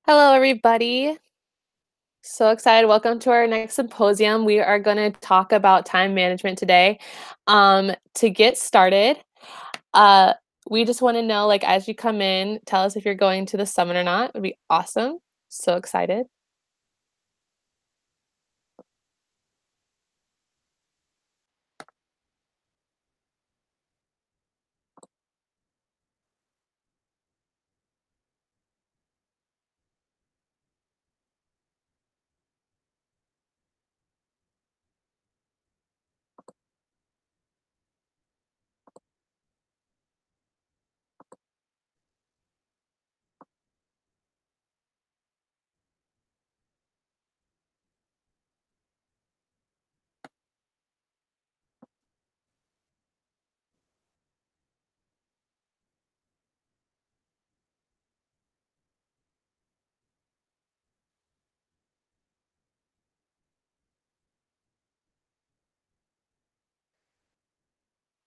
Hello, everybody. So excited. Welcome to our next symposium. We are going to talk about time management today. To get started, uh, we just want to know, as you come in, tell us if you're going to the summit or not. It would be awesome. So excited.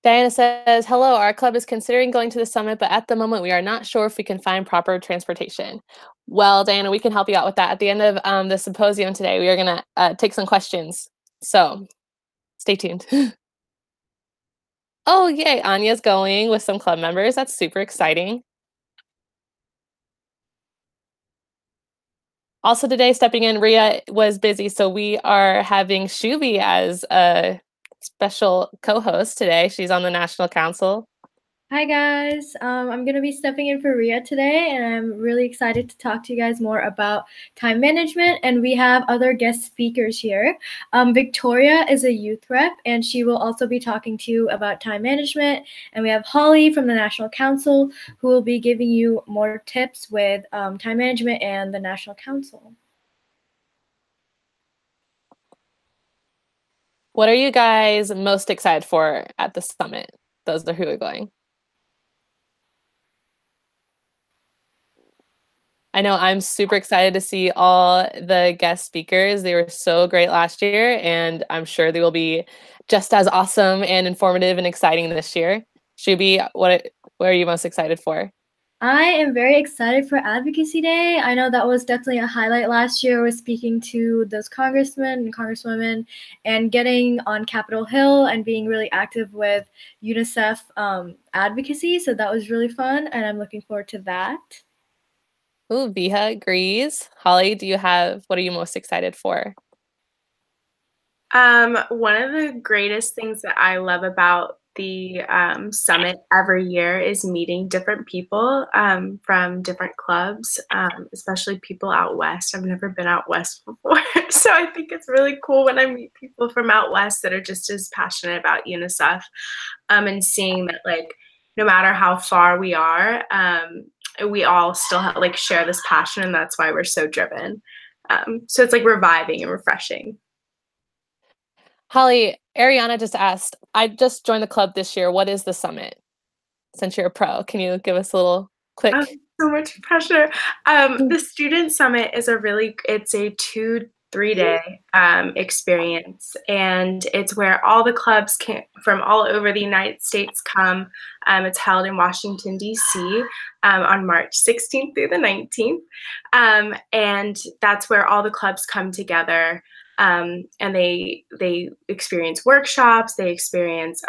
Diana says, hello, our club is considering going to the summit, but at the moment we are not sure if we can find proper transportation. Well, Diana, we can help you out with that. At the end of the symposium today, we are going to take some questions. So stay tuned. Oh, yay, Anya's going with some club members. That's super exciting. Also today, stepping in, Ria was busy, so we are having Shubi as a special co-host today. She's on the National Council. Hi guys, I'm going to be stepping in for Ria today, and I'm really excited to talk to you guys more about time management, and we have other guest speakers here. Victoria is a youth rep, and she will also be talking to you about time management, and we have Holly from the National Council, who will be giving you more tips with time management and the National Council. What are you guys most excited for at the summit? Those are who are going. I know I'm super excited to see all the guest speakers. They were so great last year, and I'm sure they will be just as awesome and informative and exciting this year. Shubi, what are you most excited for? I am very excited for Advocacy Day. I know that was definitely a highlight last year, was speaking to those congressmen and congresswomen and getting on Capitol Hill and being really active with UNICEF advocacy. So that was really fun, and I'm looking forward to that. Ooh, Viha agrees. Holly, what are you most excited for? One of the greatest things that I love about the summit every year is meeting different people from different clubs, especially people out west. I've never been out west before, so I think it's really cool when I meet people from out west that are just as passionate about UNICEF, and seeing that, like, no matter how far we are, we all still share this passion, and that's why we're so driven. So it's like reviving and refreshing. Holly, Ariana just asked, I just joined the club this year. What is the summit? Since you're a pro, can you give us a little quick? Oh, so much pressure. The Student Summit is it's a 2-3 day experience, and it's where all the clubs from all over the United States come. It's held in Washington, D.C. On March 16th through the 19th, and that's where all the clubs come together, and they experience workshops, they experience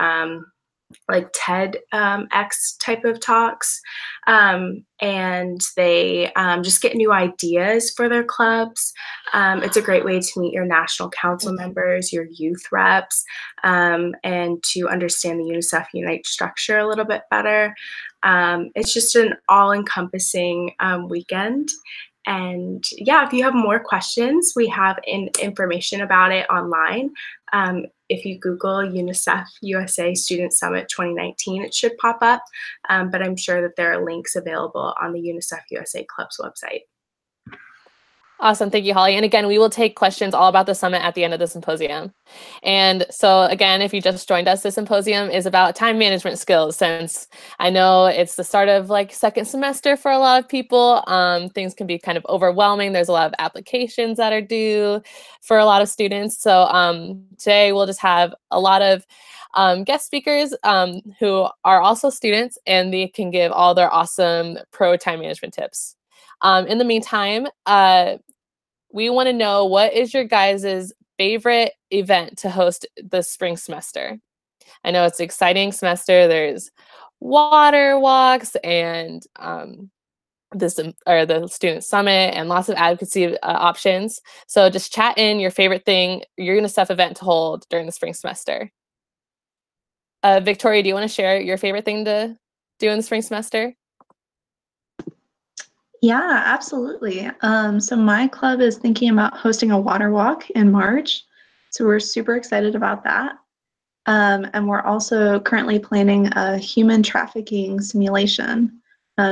like TEDx type of talks, and they just get new ideas for their clubs. It's a great way to meet your national council members, your youth reps, and to understand the UNICEF Unite structure a little bit better. It's just an all-encompassing weekend. And yeah, if you have more questions, we have information about it online. If you Google UNICEF USA Student Summit 2019, it should pop up, but I'm sure that there are links available on the UNICEF USA Club's website. Awesome. Thank you, Holly. And again, we will take questions all about the summit at the end of the symposium. And so again, if you just joined us, the symposium is about time management skills, since I know it's the start of second semester for a lot of people. Things can be kind of overwhelming. There's a lot of applications that are due for a lot of students. So today we'll just have a lot of guest speakers who are also students, and they can give all their awesome pro time management tips. In the meantime, we want to know, what is your guys' favorite event to host the spring semester? I know it's an exciting semester. There's water walks and the student summit and lots of advocacy options. So just chat in your favorite thing, your UNICEF event to hold during the spring semester. Victoria, do you want to share your favorite thing to do in the spring semester? Yeah, absolutely. So my club is thinking about hosting a water walk in March. So we're super excited about that. And we're also currently planning a human trafficking simulation,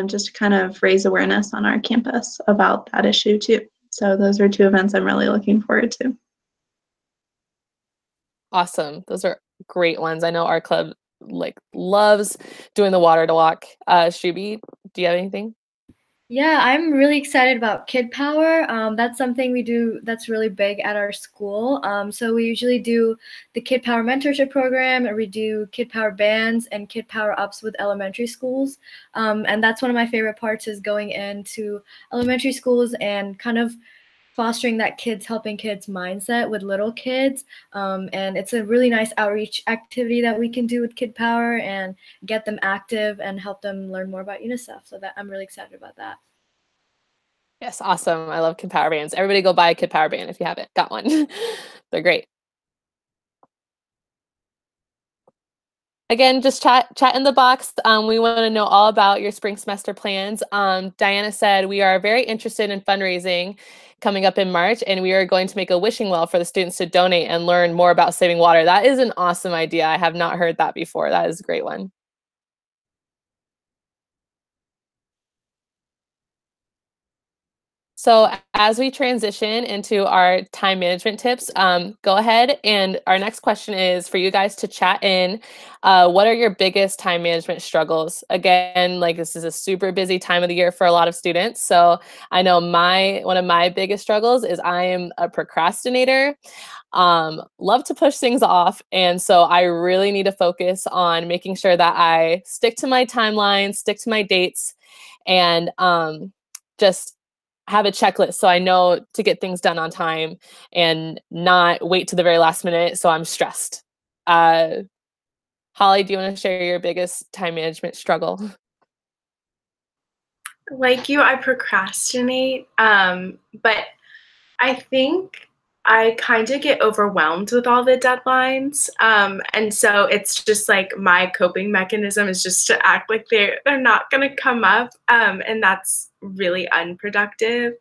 just to kind of raise awareness on our campus about that issue too. So those are two events I'm really looking forward to. Awesome. Those are great ones. I know our club loves doing the water to walk. Shubi, do you have anything? Yeah, I'm really excited about Kid Power. That's something we do that's really big at our school. So we usually do the Kid Power mentorship program, and we do Kid Power bands and Kid Power ups with elementary schools. And that's one of my favorite parts, is going into elementary schools and kind of fostering that helping kids mindset with little kids. And it's a really nice outreach activity that we can do with Kid Power and get them active and help them learn more about UNICEF. So that I'm really excited about that. Yes, awesome. I love Kid Power bands. Everybody go buy a Kid Power band if you haven't got one. They're great. Again, just chat in the box. We want to know all about your spring semester plans. Diana said, we are very interested in fundraising coming up in March, and we are going to make a wishing well for the students to donate and learn more about saving water. That is an awesome idea. I have not heard that before. That is a great one. So as we transition into our time management tips, go ahead, and our next question is for you guys to chat in. What are your biggest time management struggles? Again, this is a super busy time of the year for a lot of students. So I know one of my biggest struggles is I am a procrastinator. Love to push things off. And so I really need to focus on making sure that I stick to my timeline, stick to my dates, and just have a checklist so I know to get things done on time and not wait to the very last minute so I'm stressed. Holly, do you want to share your biggest time management struggle? Like you, I procrastinate, but I think I kind of get overwhelmed with all the deadlines. And so it's just like my coping mechanism is just to act like they're not going to come up. And that's really unproductive.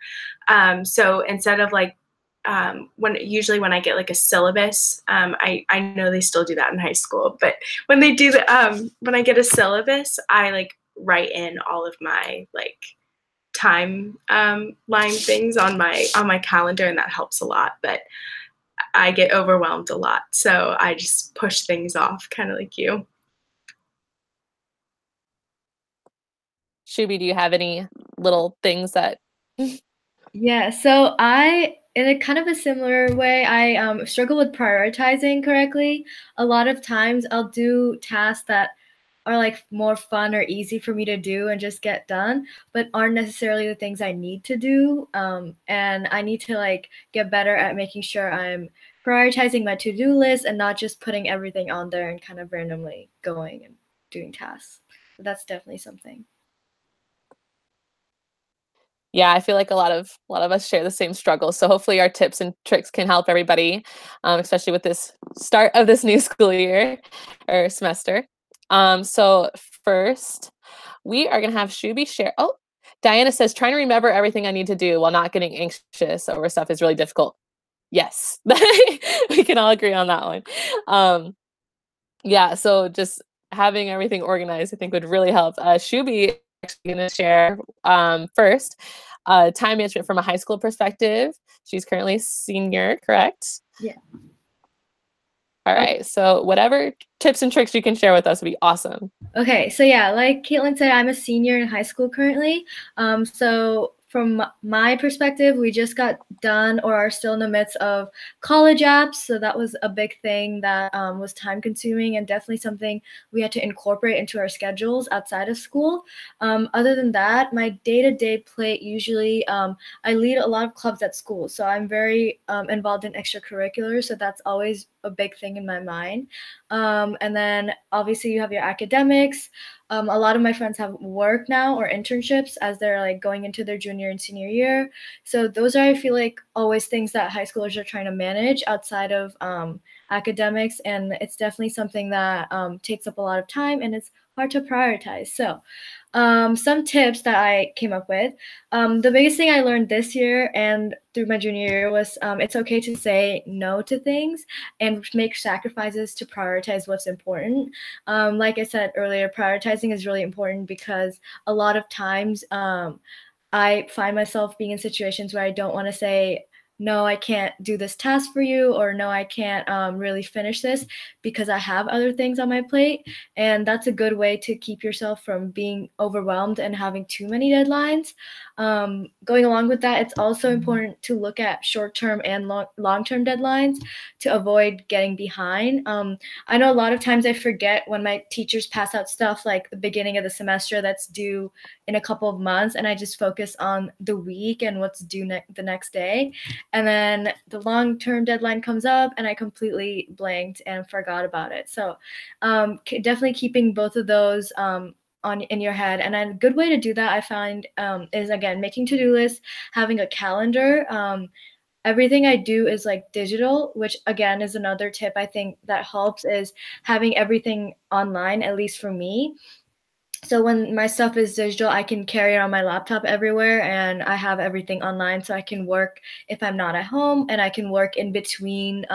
So instead of when I get like a syllabus, I know they still do that in high school, but when they do when I get a syllabus, I write in all of my time line things on my calendar, and that helps a lot. But I get overwhelmed a lot, so I just push things off, kind of like you. Shubi, do you have any little things that Yeah, so in a kind of a similar way, I struggle with prioritizing correctly. A lot of times I'll do tasks that are more fun or easy for me to do and just get done, but aren't necessarily the things I need to do. And I need to get better at making sure I'm prioritizing my to-do list and not just putting everything on there and kind of randomly going and doing tasks. So that's definitely something. Yeah, I feel like a lot of us share the same struggle. So hopefully our tips and tricks can help everybody, especially with this start of this new school year or semester. So first, we are going to have Shubi share. Oh, Diana says, trying to remember everything I need to do while not getting anxious over stuff is really difficult. Yes, we can all agree on that one. Yeah, so just having everything organized, I think, would really help. Shubi is actually going to share first time management from a high school perspective. She's currently a senior, correct? Yeah. All right, so whatever tips and tricks you can share with us would be awesome. Okay, so yeah, like Caitlin said, I'm a senior in high school currently. So from my perspective, we just got done or are still in the midst of college apps. So that was a big thing that was time consuming and definitely something we had to incorporate into our schedules outside of school. Other than that, my day-to-day plate usually, I lead a lot of clubs at school. So I'm very involved in extracurriculars. So that's always a big thing in my mind. And then obviously you have your academics. A lot of my friends have work now or internships as they're like going into their junior and senior year. So those are, I feel like, always things that high schoolers are trying to manage outside of academics. And it's definitely something that takes up a lot of time and it's hard to prioritize. So some tips that I came up with. The biggest thing I learned this year and through my junior year was it's okay to say no to things and make sacrifices to prioritize what's important. Like I said earlier, prioritizing is really important because a lot of times I find myself being in situations where I don't want to say, no, I can't do this task for you, or no, I can't really finish this because I have other things on my plate. And that's a good way to keep yourself from being overwhelmed and having too many deadlines. Going along with that, it's also important to look at short-term and long-term deadlines to avoid getting behind. I know a lot of times I forget when my teachers pass out stuff like the beginning of the semester that's due in a couple of months, and I just focus on the week and what's due the next day. And then the long-term deadline comes up and I completely blanked and forgot about it. So definitely keeping both of those in your head. And a good way to do that, I find, is, again, making to-do lists, having a calendar. Everything I do is like digital, which again is another tip I think that helps, is having everything online, at least for me. So when my stuff is digital, I can carry it on my laptop everywhere and I have everything online so I can work if I'm not at home, and I can work in between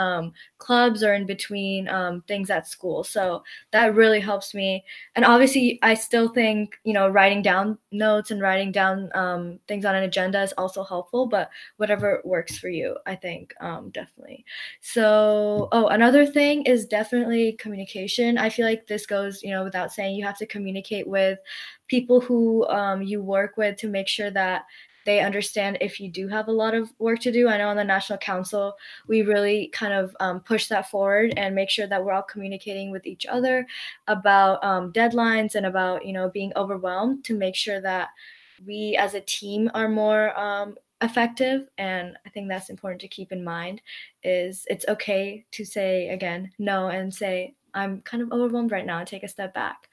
clubs or in between things at school. So that really helps me. And obviously I still think, writing down notes and writing down things on an agenda is also helpful, but whatever works for you, I think, definitely. So, another thing is definitely communication. I feel like this goes, without saying. You have to communicate with people who you work with to make sure that they understand if you do have a lot of work to do. I know on the National Council, we really kind of push that forward and make sure that we're all communicating with each other about deadlines and about, being overwhelmed, to make sure that we as a team are more effective. And I think that's important to keep in mind, is it's okay to say, again, no, and say, I'm kind of overwhelmed right now, and take a step back.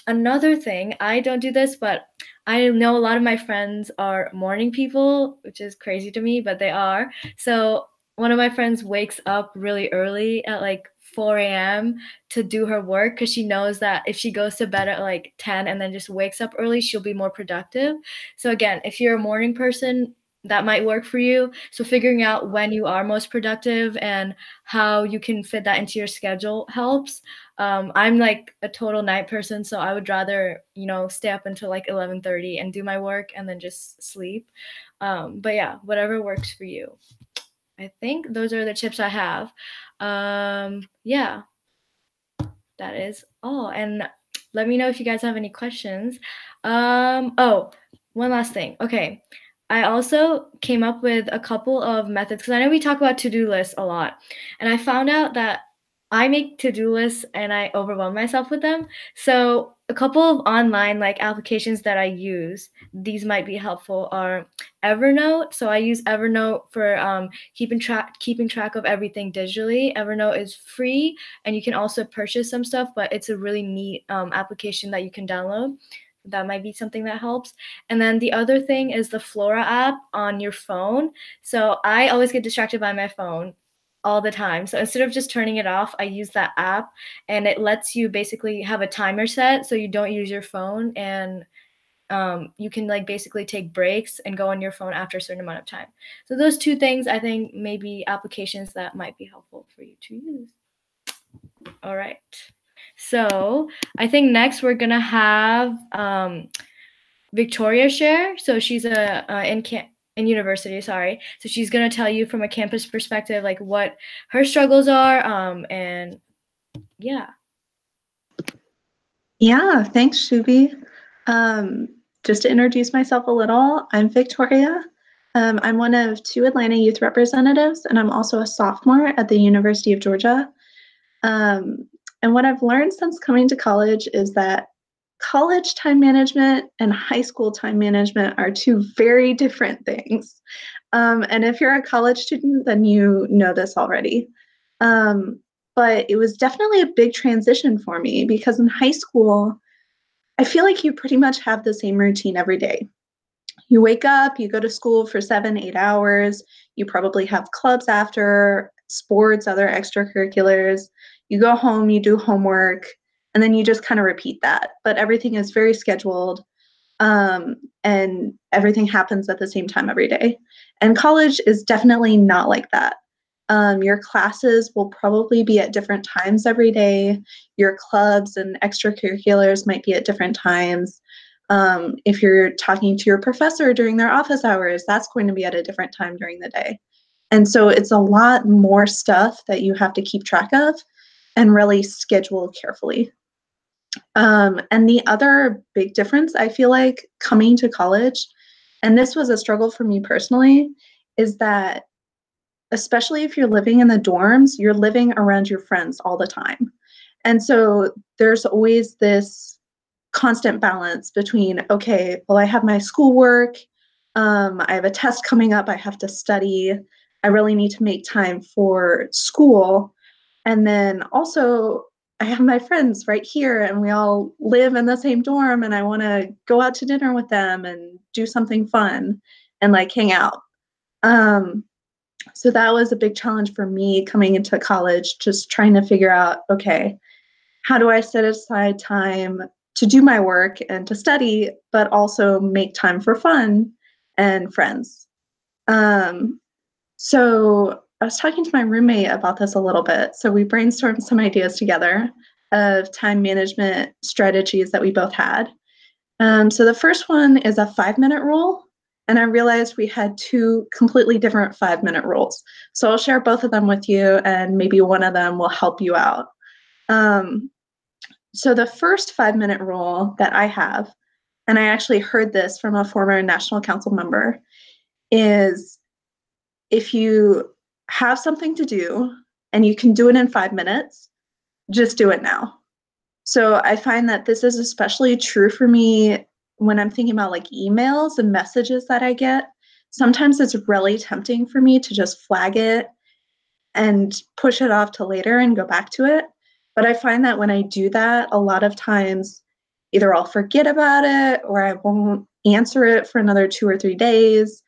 Another thing, I don't do this, but I know a lot of my friends are morning people, which is crazy to me, but they are. So one of my friends wakes up really early at like 4 a.m. to do her work because she knows that if she goes to bed at like 10 and then just wakes up early, she'll be more productive. So again, if you're a morning person, that might work for you. So figuring out when you are most productive and how you can fit that into your schedule helps. I'm like a total night person, so I would rather, stay up until like 11:30 and do my work and then just sleep. But yeah, whatever works for you. I think those are the tips I have. Yeah, that is all. And let me know if you guys have any questions. One last thing. Okay. I also came up with a couple of methods because I know we talk about to-do lists a lot. And I found out that I make to-do lists and I overwhelm myself with them. So a couple of online applications that I use, these might be helpful, are Evernote. So I use Evernote for keeping track of everything digitally. Evernote is free and you can also purchase some stuff, but it's a really neat application that you can download. That might be something that helps. And then the other thing is the Flora app on your phone. So I always get distracted by my phone all the time. So instead of just turning it off, I use that app, and it lets you basically have a timer set so you don't use your phone, and you can basically take breaks and go on your phone after a certain amount of time. So those two things, I think, may be applications that might be helpful for you to use. All right. So I think next we're gonna have Victoria share. So she's in university, sorry. So she's gonna tell you from a campus perspective, what her struggles are, and yeah. Yeah, thanks, Shubi. just to introduce myself a little, I'm Victoria. I'm one of 2 Atlanta youth representatives, and I'm also a sophomore at the University of Georgia. And what I've learned since coming to college is that college time management and high school time management are 2 very different things. And if you're a college student, then you know this already. But it was definitely a big transition for me because in high school, I feel like you pretty much have the same routine every day. You wake up, you go to school for 7, 8 hours, you probably have clubs after, sports, other extracurriculars. You go home, you do homework, and then you just kind of repeat that. But everything is very scheduled, and everything happens at the same time every day. And college is definitely not like that. Your classes will probably be at different times every day. Your clubs and extracurriculars might be at different times. If you're talking to your professor during their office hours, that's going to be at a different time during the day. And so it's a lot more stuff that you have to keep track of and really schedule carefully. And the other big difference I feel like coming to college, and this was a struggle for me personally, is that especially if you're living in the dorms, you're living around your friends all the time. And so there's always this constant balance between, okay, well, I have my schoolwork, I have a test coming up, I have to study, I really need to make time for school. And then also, I have my friends right here, and we all live in the same dorm, and I want to go out to dinner with them and do something fun and like hang out. So that was a big challenge for me coming into college, just trying to figure out, okay, how do I set aside time to do my work and to study, but also make time for fun and friends? So I was talking to my roommate about this a little bit. So we brainstormed some ideas together of time management strategies that we both had. So the first one is a 5-minute rule. And I realized we had 2 completely different 5-minute rules. So I'll share both of them with you, and maybe one of them will help you out. So the first 5-minute rule that I have, and I actually heard this from a former National Council member, is if you have something to do and you can do it in 5 minutes, just do it now. So I find that this is especially true for me when I'm thinking about like emails and messages that I get. Sometimes it's really tempting for me to just flag it and push it off to later and go back to it. But I find that when I do that, a lot of times either I'll forget about it or I won't answer it for another 2 or 3 days.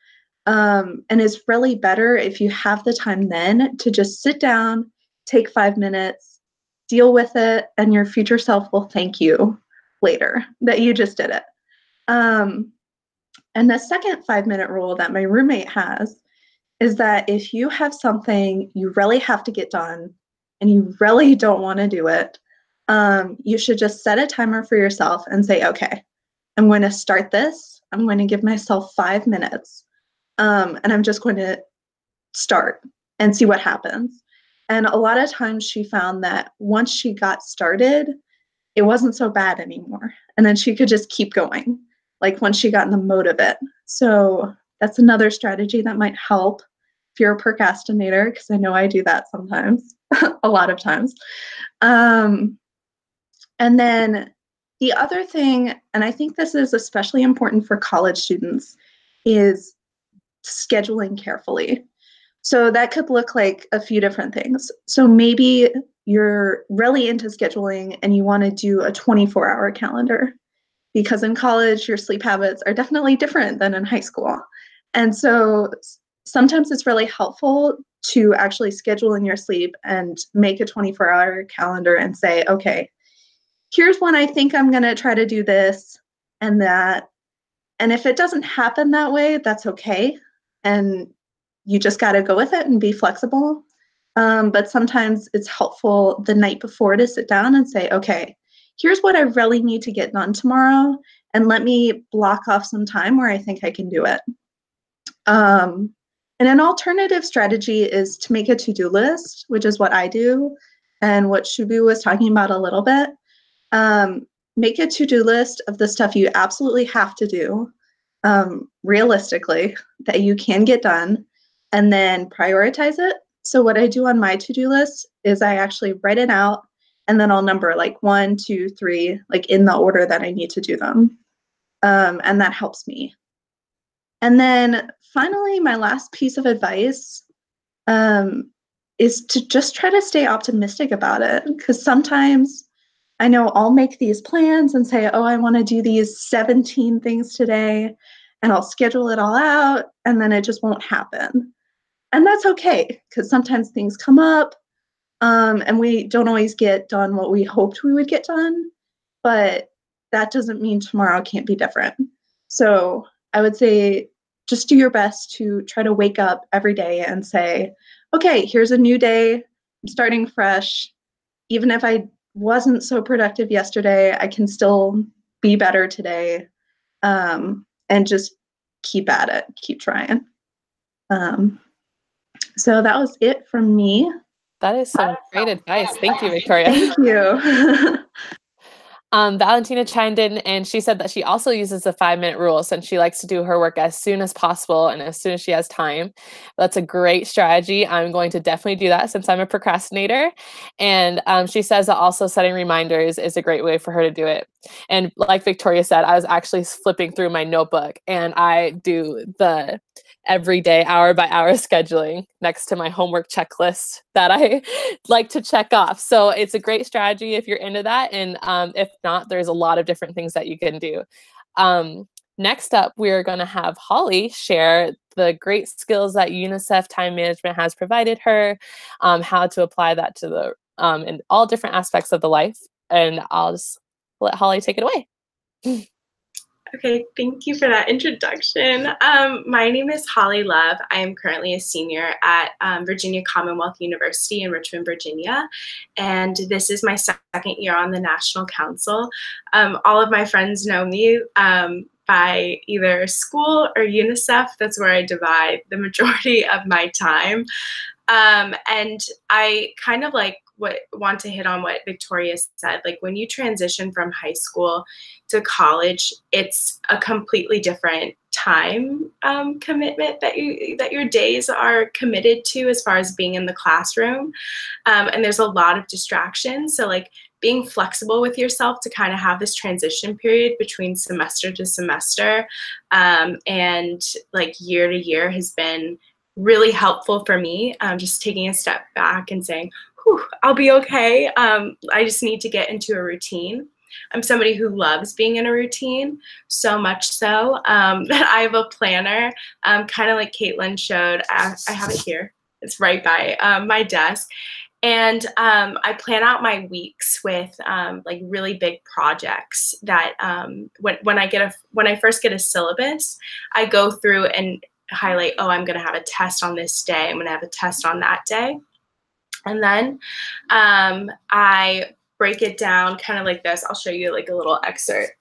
And it's really better if you have the time then to just sit down, take 5 minutes, deal with it, and your future self will thank you later that you just did it. And the second 5-minute rule that my roommate has is that if you have something you really have to get done and you really don't want to do it, you should just set a timer for yourself and say, okay, I'm going to start this. I'm going to give myself 5 minutes. And I'm just going to start and see what happens. And a lot of times she found that once she got started, it wasn't so bad anymore. And then she could just keep going, like once she got in the mode of it. So that's another strategy that might help if you're a procrastinator, because I know I do that sometimes, a lot of times. And then the other thing, and I think this is especially important for college students, is scheduling carefully. So that could look like a few different things. So maybe you're really into scheduling and you want to do a 24-hour calendar, because in college, your sleep habits are definitely different than in high school. And so sometimes it's really helpful to actually schedule in your sleep and make a 24-hour calendar and say, okay, here's when I think I'm going to try to do this and that. And if it doesn't happen that way, that's okay. And you just got to go with it and be flexible. But sometimes it's helpful the night before to sit down and say, okay, here's what I really need to get done tomorrow, and let me block off some time where I think I can do it. And an alternative strategy is to make a to-do list, which is what I do and what Shubu was talking about a little bit. make a to-do list of the stuff you absolutely have to do, realistically, that you can get done, and then prioritize it. So what I do on my to-do list is I actually write it out, and then I'll number like 1, 2, 3, like in the order that I need to do them. And that helps me. And then finally, my last piece of advice is to just try to stay optimistic about it. Because sometimes I know I'll make these plans and say, oh, I want to do these 17 things today, and I'll schedule it all out, and then it just won't happen. And that's okay, because sometimes things come up, and we don't always get done what we hoped we would get done, but that doesn't mean tomorrow can't be different. So I would say just do your best to try to wake up every day and say, okay, here's a new day, I'm starting fresh. Even if I wasn't so productive yesterday, I can still be better today, and just keep at it, keep trying. So that was it from me. That is some great advice. Thank you, Victoria. Thank you. Valentina chimed in and she said that she also uses the 5-minute rule since she likes to do her work as soon as possible and as soon as she has time. That's a great strategy. I'm going to definitely do that since I'm a procrastinator. And she says that also setting reminders is a great way for her to do it. And like Victoria said, I was actually flipping through my notebook and I do the everyday hour by hour scheduling next to my homework checklist that I like to check off. So it's a great strategy if you're into that. And if not, there's a lot of different things that you can do. Next up, we're going to have Holly share the great skills that UNICEF Time Management has provided her, how to apply that to the in all different aspects of the life. And I'll just let Holly take it away. Okay, thank you for that introduction. My name is Holly Love. I am currently a senior at Virginia Commonwealth University in Richmond, Virginia, and this is my second year on the National Council. All of my friends know me by either school or UNICEF. That's where I divide the majority of my time. And I kind of want to hit on what Victoria said. Like when you transition from high school to college, it's a completely different time commitment that your days are committed to as far as being in the classroom. And there's a lot of distractions. So like being flexible with yourself to kind of have this transition period between semester to semester and like year to year has been really helpful for me. Just taking a step back and saying, whew, I'll be okay. I just need to get into a routine. I'm somebody who loves being in a routine, so much so that I have a planner, kind of like Caitlin showed. I have it here. It's right by my desk. And I plan out my weeks with like really big projects that when I first get a syllabus, I go through and highlight, oh, I'm going to have a test on this day. I'm going to have a test on that day. And then I break it down kind of like this. I'll show you like a little excerpt.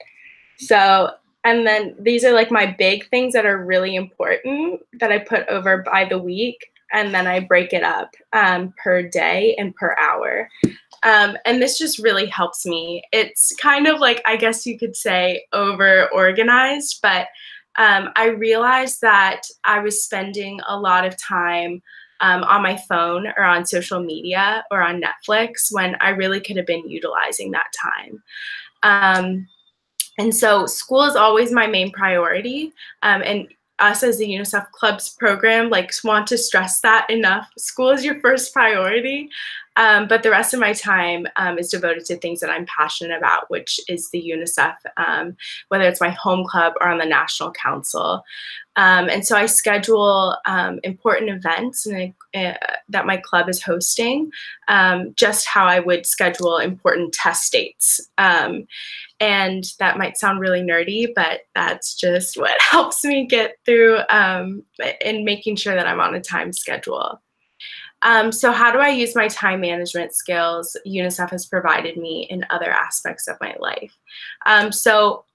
So, and then these are like my big things that are really important that I put over by the week. And then I break it up per day and per hour. And this just really helps me. It's kind of like, I guess you could say over organized, but I realized that I was spending a lot of time on my phone or on social media or on Netflix when I really could have been utilizing that time. And so school is always my main priority. And us as the UNICEF Club's program, like, want to stress that enough. School is your first priority. But the rest of my time is devoted to things that I'm passionate about, which is the UNICEF, whether it's my home club or on the National Council. And so I schedule important events that my club is hosting, just how I would schedule important test dates. And that might sound really nerdy, but that's just what helps me get through in making sure that I'm on a time schedule. So how do I use my time management skills UNICEF has provided me in other aspects of my life? So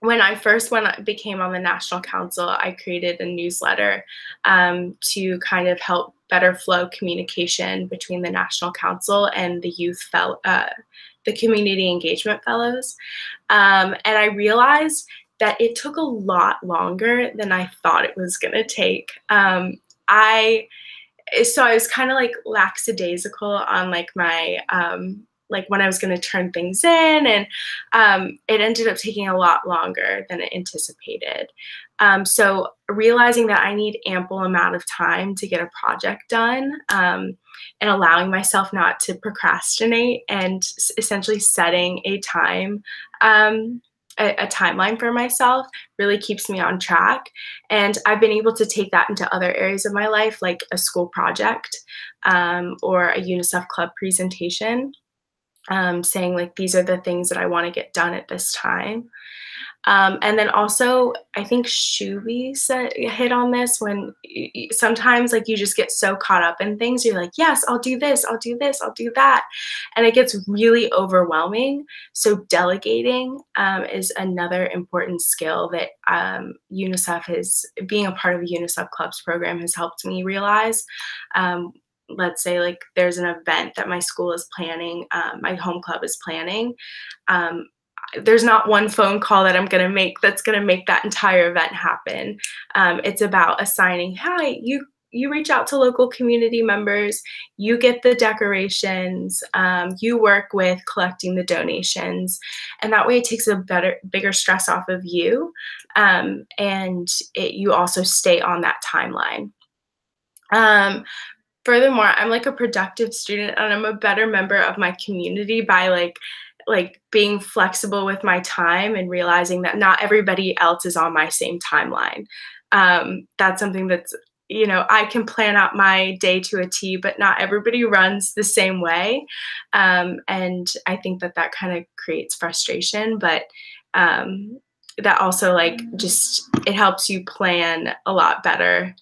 when I first became on the National Council, I created a newsletter to kind of help better flow communication between the National Council and the the Community Engagement Fellows. And I realized that it took a lot longer than I thought it was going to take. So I was kind of like lackadaisical on like my like when I was going to turn things in, and it ended up taking a lot longer than I anticipated. So realizing that I need ample amount of time to get a project done, and allowing myself not to procrastinate, and essentially setting a timeline for myself really keeps me on track. And I've been able to take that into other areas of my life, like a school project or a UNICEF Club presentation, saying like, these are the things that I want to get done at this time. And then also, I think Shuvi hit on this, when sometimes like you just get so caught up in things, you're like, yes, I'll do this, I'll do this, I'll do that. And it gets really overwhelming. So delegating is another important skill that being a part of the UNICEF Clubs program has helped me realize. Let's say like there's an event that my school is planning, my home club is planning. There's not one phone call that I'm going to make that's going to make that entire event happen. It's about assigning, hi, you reach out to local community members, you get the decorations, you work with collecting the donations, and that way it takes a bigger stress off of you, and you also stay on that timeline. Furthermore, I'm like a productive student, and I'm a better member of my community by like being flexible with my time and realizing that not everybody else is on my same timeline. That's something that's, I can plan out my day to a T, but not everybody runs the same way. And I think that kind of creates frustration, but that also like it helps you plan a lot better.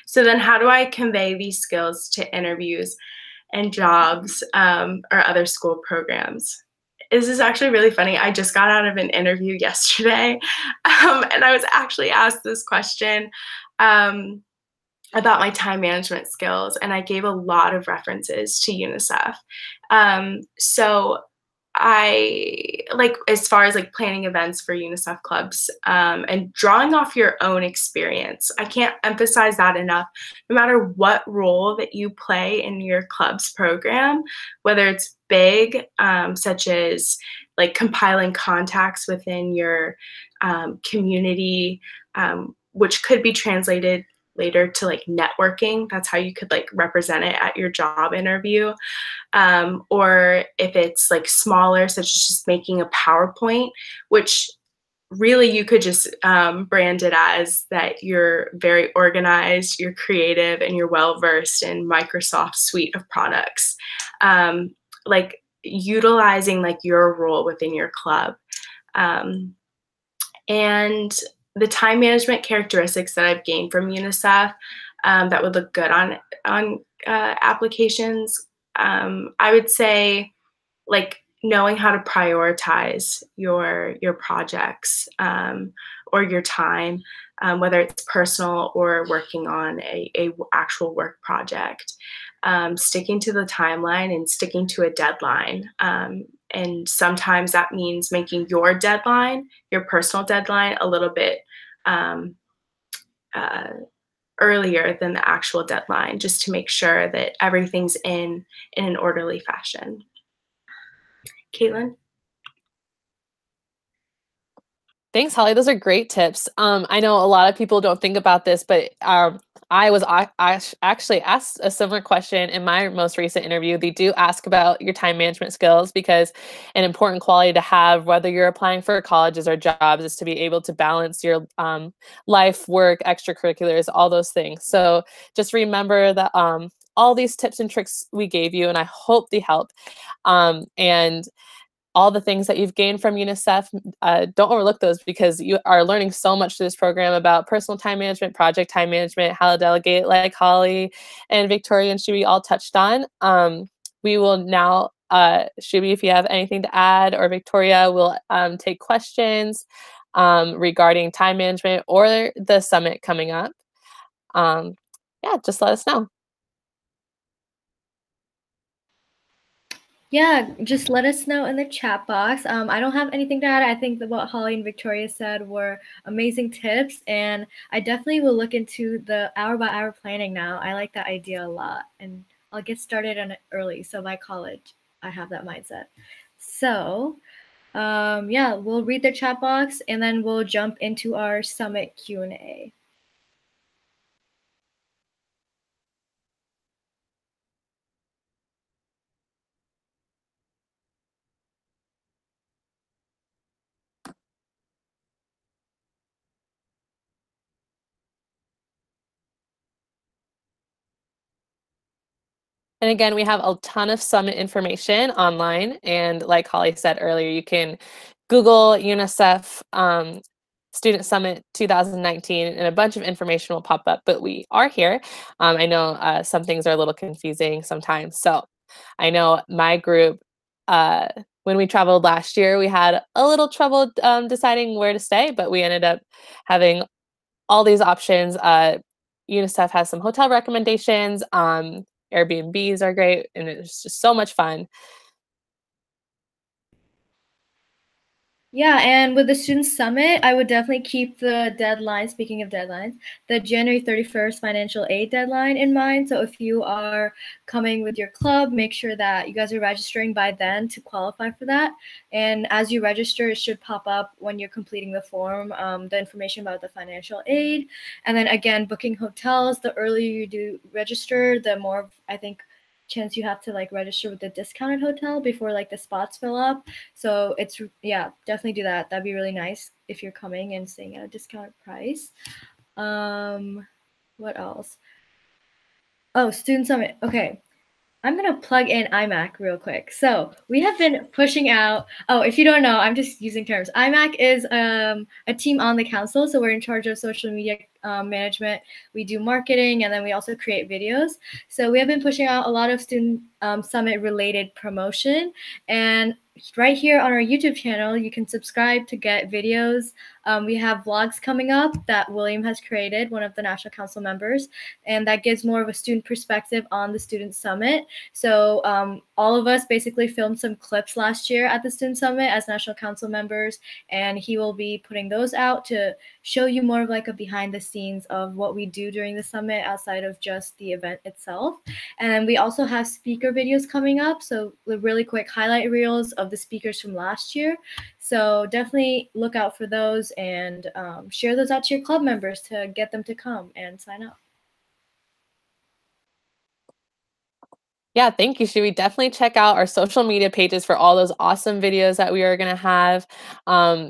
So then how do I convey these skills to interviews and jobs or other school programs? This is actually really funny. I just got out of an interview yesterday, and I was actually asked this question about my time management skills, and I gave a lot of references to UNICEF. So I like, as far as like planning events for UNICEF clubs, and drawing off your own experience. I can't emphasize that enough. No matter what role that you play in your club's program, whether it's big, such as like compiling contacts within your community, which could be translated later to like networking. That's how you could like represent it at your job interview. Or if it's like smaller, such as just making a PowerPoint, which really you could just brand it as that you're very organized, you're creative, and you're well-versed in Microsoft's suite of products. Like utilizing like your role within your club. And the time management characteristics that I've gained from UNICEF that would look good on applications, I would say like knowing how to prioritize your projects or your time, whether it's personal or working on a actual work project, sticking to the timeline and sticking to a deadline. And sometimes that means making your deadline, your personal deadline, a little bit earlier than the actual deadline, just to make sure that everything's in an orderly fashion. Caitlin? Thanks, Holly. Those are great tips. I know a lot of people don't think about this, but I actually asked a similar question in my most recent interview. They do ask about your time management skills, because an important quality to have, whether you're applying for colleges or jobs, is to be able to balance your life, work, extracurriculars, all those things. So just remember that all these tips and tricks we gave you, and I hope they help. And all the things that you've gained from UNICEF, don't overlook those, because you are learning so much through this program about personal time management, project time management, how to delegate, like Holly and Victoria and Shubi all touched on. We will now Shubi, if you have anything to add, or Victoria, we'll take questions regarding time management or the summit coming up. Yeah, just let us know. Yeah, just let us know in the chat box. I don't have anything to add. I think that what Holly and Victoria said were amazing tips, and I definitely will look into the hour-by-hour planning now. I like that idea a lot, and I'll get started on it early, so by college, I have that mindset. So, yeah, we'll read the chat box, and then we'll jump into our summit Q&A. And again, we have a ton of summit information online. And like Holly said earlier, you can Google UNICEF Student Summit 2019 and a bunch of information will pop up, but we are here. I know some things are a little confusing sometimes. So I know my group, when we traveled last year, we had a little trouble deciding where to stay, but we ended up having all these options. UNICEF has some hotel recommendations. Airbnbs are great, and it's just so much fun. Yeah, and with the Student Summit, I would definitely keep the deadline, speaking of deadlines, the January 31st financial aid deadline in mind. So if you are coming with your club, make sure that you guys are registering by then to qualify for that. And as you register, it should pop up when you're completing the form, the information about the financial aid. And then again, booking hotels, the earlier you do register, the more, I think, chance you have to like register with the discounted hotel before like the spots fill up. So it's, yeah, definitely do that. That'd be really nice if you're coming and staying at a discounted price. What else? Oh, Student Summit. Okay. I'm going to plug in iMac real quick. So we have been pushing out, if you don't know, I'm just using terms. iMac is a team on the council. So we're in charge of social media management. We do marketing, and then we also create videos. So we have been pushing out a lot of Student Summit related promotion. And right here on our YouTube channel, you can subscribe to get videos. We have vlogs coming up that William has created, one of the National Council members, and that gives more of a student perspective on the Student Summit. So all of us basically filmed some clips last year at the Student Summit as National Council members, and he will be putting those out to show you more of like a behind the scenes of what we do during the summit outside of just the event itself. And we also have speaker videos coming up, so really quick highlight reels of the speakers from last year. So definitely look out for those and share those out to your club members to get them to come and sign up. Yeah, thank you. Should we definitely check out our social media pages for all those awesome videos that we are going to have?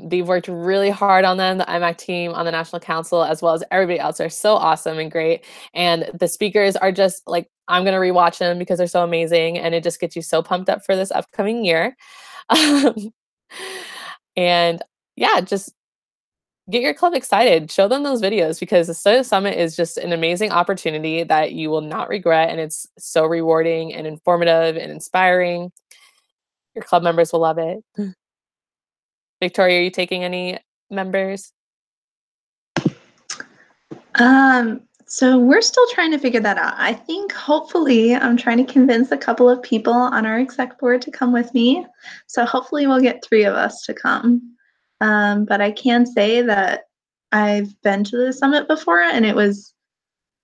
They've worked really hard on them. The iMac team on the National Council, as well as everybody else, are so awesome and great. And the speakers are just like, I'm going to rewatch them because they're so amazing. And it just gets you so pumped up for this upcoming year. And yeah, just get your club excited. Show them those videos because the Student Summit is just an amazing opportunity that you will not regret. And it's so rewarding and informative and inspiring. Your club members will love it. Victoria, are you taking any members? So we're still trying to figure that out. I think hopefully I'm trying to convince a couple of people on our exec board to come with me. So hopefully we'll get 3 of us to come. But I can say that I've been to the summit before, and it was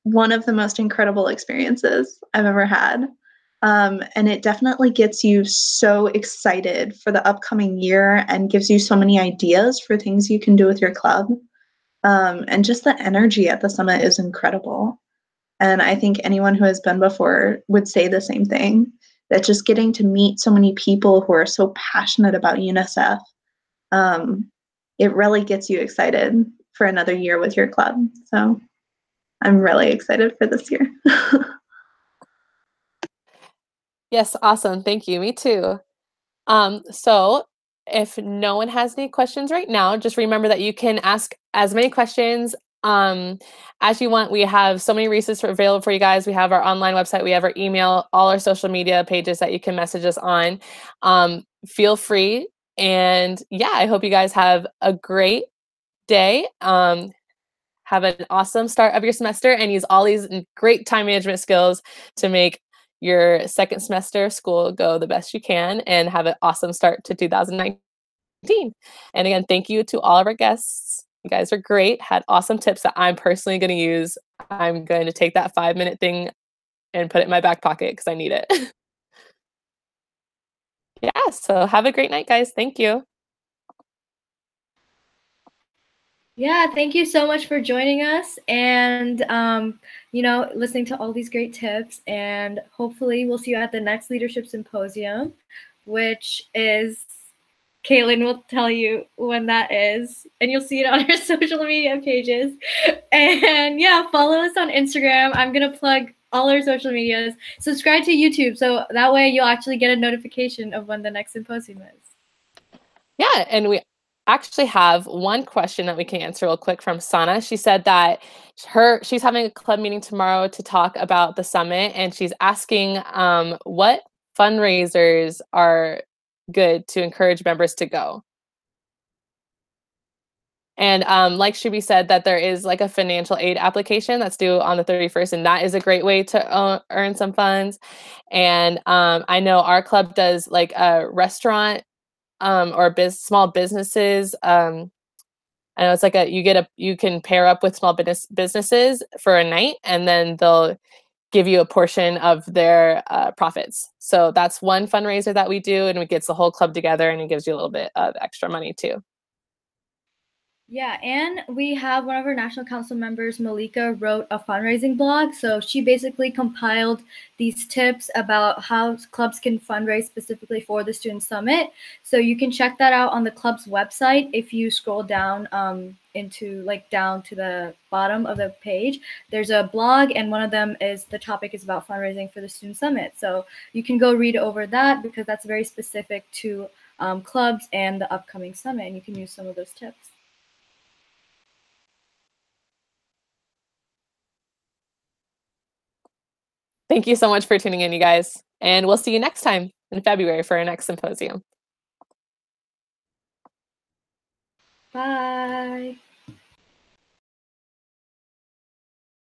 one of the most incredible experiences I've ever had. And it definitely gets you so excited for the upcoming year and gives you so many ideas for things you can do with your club. And just the energy at the summit is incredible. And I think anyone who has been before would say the same thing, that just getting to meet so many people who are so passionate about UNICEF, it really gets you excited for another year with your club. So I'm really excited for this year. Yes, awesome. Thank you. Me too. So if no one has any questions right now, just remember that you can ask as many questions as you want, we have so many resources available for you guys. We have our online website, we have our email, all our social media pages that you can message us on. Feel free. And yeah, I hope you guys have a great day. Have an awesome start of your semester and use all these great time management skills to make your second semester of school go the best you can, and have an awesome start to 2019. And again, thank you to all of our guests. You guys are great, had awesome tips that I'm personally going to use. I'm going to take that 5-minute thing and put it in my back pocket because I need it. Yeah, so have a great night, guys. Thank you. Yeah, thank you so much for joining us and, listening to all these great tips. And hopefully we'll see you at the next Leadership Symposium, which is, Caitlin will tell you when that is, and you'll see it on our social media pages. And yeah, follow us on Instagram. I'm going to plug all our social medias. Subscribe to YouTube, so that way you'll actually get a notification of when the next symposium is. Yeah, and we actually have one question that we can answer real quick from Sana. She said that she's having a club meeting tomorrow to talk about the summit, and she's asking what fundraisers are good to encourage members to go. And like Shubi said, that there is like a financial aid application that's due on the 31st, and that is a great way to earn some funds. And I know our club does like a restaurant or small businesses. I know it's like you can pair up with small businesses for a night, and then they'll give you a portion of their profits. So that's one fundraiser that we do, and it gets the whole club together, and it gives you a little bit of extra money too. Yeah, and we have one of our National Council members, Malika, wrote a fundraising blog. So she basically compiled these tips about how clubs can fundraise specifically for the Student Summit. So you can check that out on the club's website. If you scroll down down to the bottom of the page, there's a blog, and one of them is the topic is about fundraising for the Student Summit. So you can go read over that because that's very specific to clubs and the upcoming summit, and you can use some of those tips. Thank you so much for tuning in, you guys. And we'll see you next time in February for our next symposium. Bye.